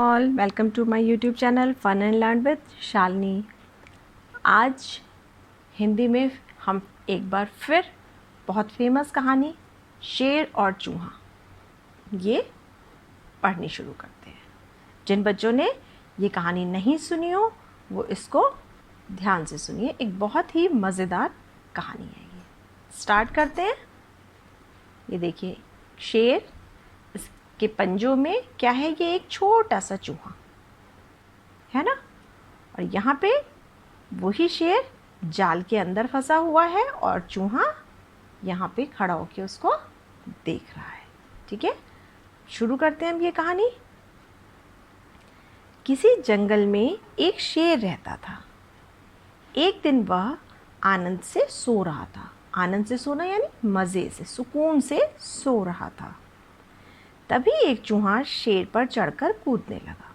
all, welcome to my YouTube channel Fun and Learn with Shalini. आज हिंदी में हम एक बार फिर बहुत फेमस कहानी शेर और चूहा ये पढ़नी शुरू करते हैं। जिन बच्चों ने ये कहानी नहीं सुनी हो वो इसको ध्यान से सुनिए, एक बहुत ही मज़ेदार कहानी है ये। स्टार्ट करते हैं। ये देखिए शेर, के पंजों में क्या है, ये एक छोटा सा चूहा है ना, और यहाँ पे वही शेर जाल के अंदर फंसा हुआ है और चूहा यहाँ पे खड़ा होकर उसको देख रहा है। ठीक है, शुरू करते हैं हम ये कहानी। किसी जंगल में एक शेर रहता था। एक दिन वह आनंद से सो रहा था। आनंद से सोना यानी मज़े से, सुकून से सो रहा था। तभी एक चूहा शेर पर चढ़कर कूदने लगा।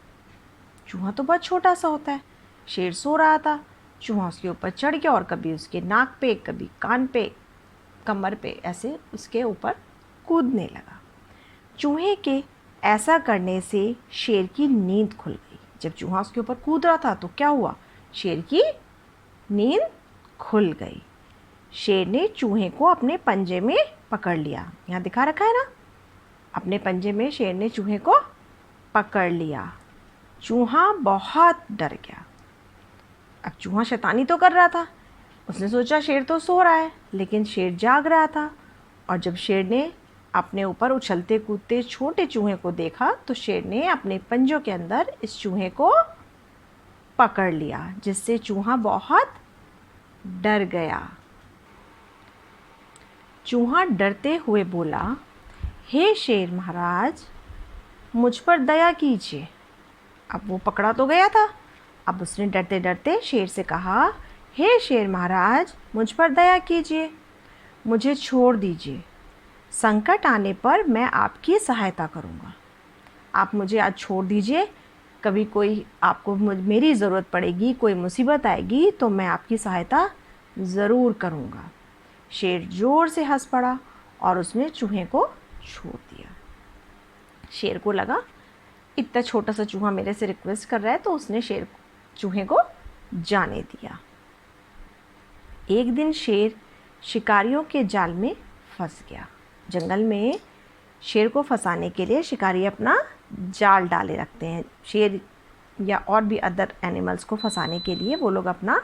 चूहा तो बहुत छोटा सा होता है। शेर सो रहा था, चूहा उसके ऊपर चढ़ गया और कभी उसके नाक पे, कभी कान पे, कमर पे, ऐसे उसके ऊपर कूदने लगा। चूहे के ऐसा करने से शेर की नींद खुल गई। जब चूहा उसके ऊपर कूद रहा था तो क्या हुआ, शेर की नींद खुल गई। शेर ने चूहे को अपने पंजे में पकड़ लिया। यहाँ दिखा रखा है ना, अपने पंजे में शेर ने चूहे को पकड़ लिया। चूहा बहुत डर गया। अब चूहा शैतानी तो कर रहा था। उसने सोचा शेर तो सो रहा है, लेकिन शेर जाग रहा था। और जब शेर ने अपने ऊपर उछलते कूदते छोटे चूहे को देखा तो शेर ने अपने पंजों के अंदर इस चूहे को पकड़ लिया, जिससे चूहा बहुत डर गया। चूहा डरते हुए बोला, हे शेर महाराज, मुझ पर दया कीजिए। अब वो पकड़ा तो गया था। अब उसने डरते डरते शेर से कहा, हे शेर महाराज, मुझ पर दया कीजिए, मुझे छोड़ दीजिए। संकट आने पर मैं आपकी सहायता करूँगा। आप मुझे आज छोड़ दीजिए। कभी कोई आपको मेरी ज़रूरत पड़ेगी, कोई मुसीबत आएगी तो मैं आपकी सहायता ज़रूर करूँगा। शेर ज़ोर से हंस पड़ा और उसने चूहे को छोड़ दिया। शेर को लगा इतना छोटा सा चूहा मेरे से रिक्वेस्ट कर रहा है, तो उसने चूहे को जाने दिया। एक दिन शेर शिकारियों के जाल में फंस गया। जंगल में शेर को फंसाने के लिए शिकारी अपना जाल डाले रखते हैं। शेर या और भी अदर एनिमल्स को फंसाने के लिए वो लोग अपना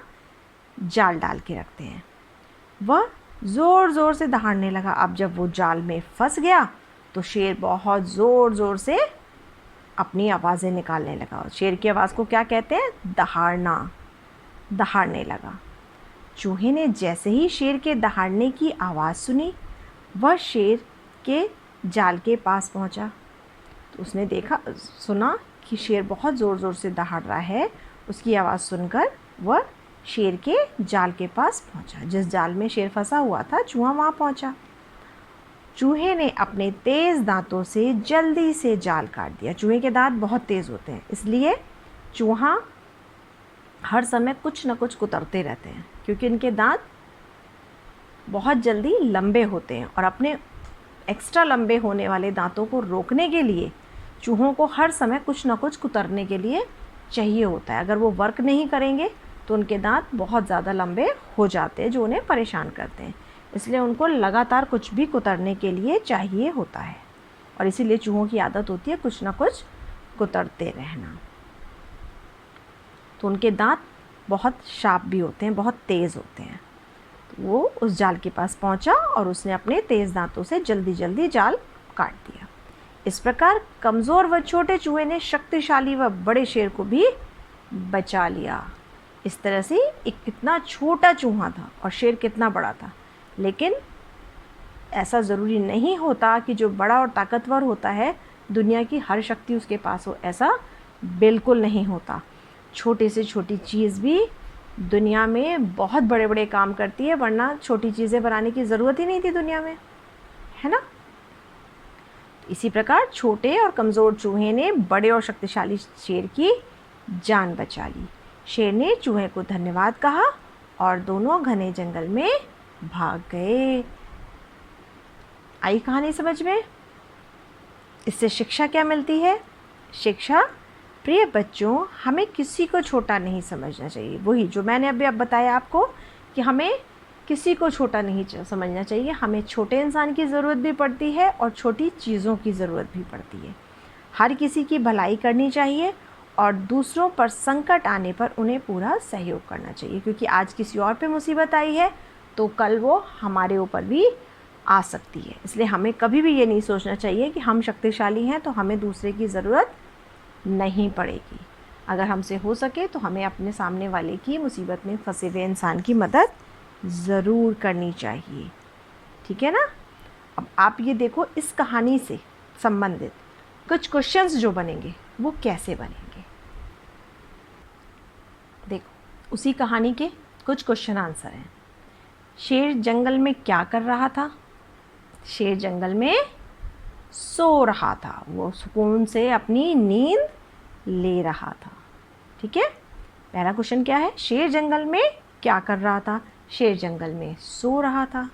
जाल डाल के रखते हैं। वह ज़ोर ज़ोर से दहाड़ने लगा। अब जब वो जाल में फंस गया तो शेर बहुत ज़ोर ज़ोर से अपनी आवाज़ें निकालने लगा। शेर की आवाज़ को क्या कहते हैं, दहाड़ना। दहाड़ने लगा। चूहे ने जैसे ही शेर के दहाड़ने की आवाज़ सुनी, वह शेर के जाल के पास पहुंचा। तो उसने सुना कि शेर बहुत ज़ोर ज़ोर से दहाड़ रहा है। उसकी आवाज़ सुनकर वह शेर के जाल के पास पहुंचा। जिस जाल में शेर फंसा हुआ था, चूहा वहाँ पहुंचा। चूहे ने अपने तेज़ दांतों से जल्दी से जाल काट दिया। चूहे के दांत बहुत तेज़ होते हैं, इसलिए चूहा हर समय कुछ न कुछ कुतरते रहते हैं, क्योंकि इनके दांत बहुत जल्दी लंबे होते हैं। और अपने एक्स्ट्रा लंबे होने वाले दांतों को रोकने के लिए चूहों को हर समय कुछ न कुछ कुतरने के लिए चाहिए होता है। अगर वो वर्क नहीं करेंगे तो उनके दांत बहुत ज़्यादा लंबे हो जाते हैं, जो उन्हें परेशान करते हैं। इसलिए उनको लगातार कुछ भी कुतरने के लिए चाहिए होता है, और इसीलिए चूहों की आदत होती है कुछ ना कुछ कुतरते रहना। तो उनके दांत बहुत शार्प भी होते हैं, बहुत तेज़ होते हैं। तो वो उस जाल के पास पहुंचा और उसने अपने तेज़ दांतों से जल्दी जल्दी जाल काट दिया। इस प्रकार कमज़ोर व छोटे चूहे ने शक्तिशाली व बड़े शेर को भी बचा लिया। इस तरह से एक कितना छोटा चूहा था और शेर कितना बड़ा था। लेकिन ऐसा ज़रूरी नहीं होता कि जो बड़ा और ताकतवर होता है दुनिया की हर शक्ति उसके पास हो, ऐसा बिल्कुल नहीं होता। छोटे से छोटी चीज़ भी दुनिया में बहुत बड़े बड़े काम करती है, वरना छोटी चीज़ें बनाने की ज़रूरत ही नहीं थी दुनिया में, है ना। इसी प्रकार छोटे और कमज़ोर चूहे ने बड़े और शक्तिशाली शेर की जान बचा ली। शेर ने चूहे को धन्यवाद कहा और दोनों घने जंगल में भाग गए। आई कहानी समझ में? इससे शिक्षा क्या मिलती है? शिक्षा प्रिय बच्चों, हमें किसी को छोटा नहीं समझना चाहिए। वही जो मैंने अभी अब बताया आपको कि हमें किसी को छोटा नहीं समझना चाहिए। हमें छोटे इंसान की ज़रूरत भी पड़ती है और छोटी चीज़ों की ज़रूरत भी पड़ती है। हर किसी की भलाई करनी चाहिए और दूसरों पर संकट आने पर उन्हें पूरा सहयोग करना चाहिए, क्योंकि आज किसी और पे मुसीबत आई है तो कल वो हमारे ऊपर भी आ सकती है। इसलिए हमें कभी भी ये नहीं सोचना चाहिए कि हम शक्तिशाली हैं तो हमें दूसरे की ज़रूरत नहीं पड़ेगी। अगर हमसे हो सके तो हमें अपने सामने वाले की मुसीबत में फंसे हुए इंसान की मदद ज़रूर करनी चाहिए। ठीक है ना। अब आप ये देखो, इस कहानी से संबंधित कुछ क्वेश्चंस जो बनेंगे वो कैसे बनेंगे। देखो, उसी कहानी के कुछ क्वेश्चन आंसर हैं। शेर जंगल में क्या कर रहा था? शेर जंगल में सो रहा था, वो सुकून से अपनी नींद ले रहा था। ठीक है, पहला क्वेश्चन क्या है? शेर जंगल में क्या कर रहा था? शेर जंगल में सो रहा था।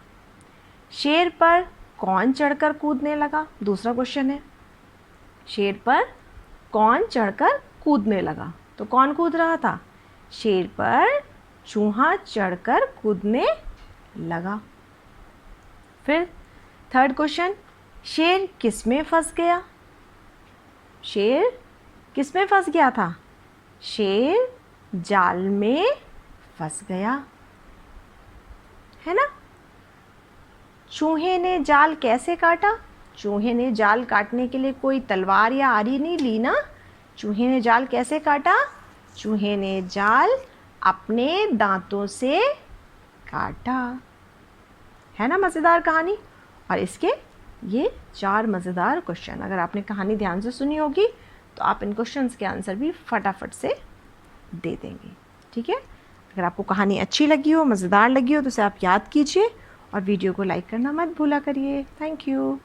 शेर पर कौन चढ़कर कूदने लगा? दूसरा क्वेश्चन है, शेर पर कौन चढ़कर कूदने लगा? तो कौन कूद रहा था? शेर पर चूहा चढ़कर कूदने लगा। फिर थर्ड क्वेश्चन, शेर किस में फंस गया? शेर किस में फंस गया था? शेर जाल में फंस गया, है ना। चूहे ने जाल कैसे काटा? चूहे ने जाल काटने के लिए कोई तलवार या आरी नहीं ली ना। चूहे ने जाल कैसे काटा? चूहे ने जाल अपने दांतों से काटा। है ना मज़ेदार कहानी। और इसके ये 4 मज़ेदार क्वेश्चन, अगर आपने कहानी ध्यान से सुनी होगी तो आप इन क्वेश्चंस के आंसर भी फटाफट से दे देंगे। ठीक है, अगर आपको कहानी अच्छी लगी हो, मज़ेदार लगी हो तो उसे आप याद कीजिए और वीडियो को लाइक करना मत भूला करिए। Thank you.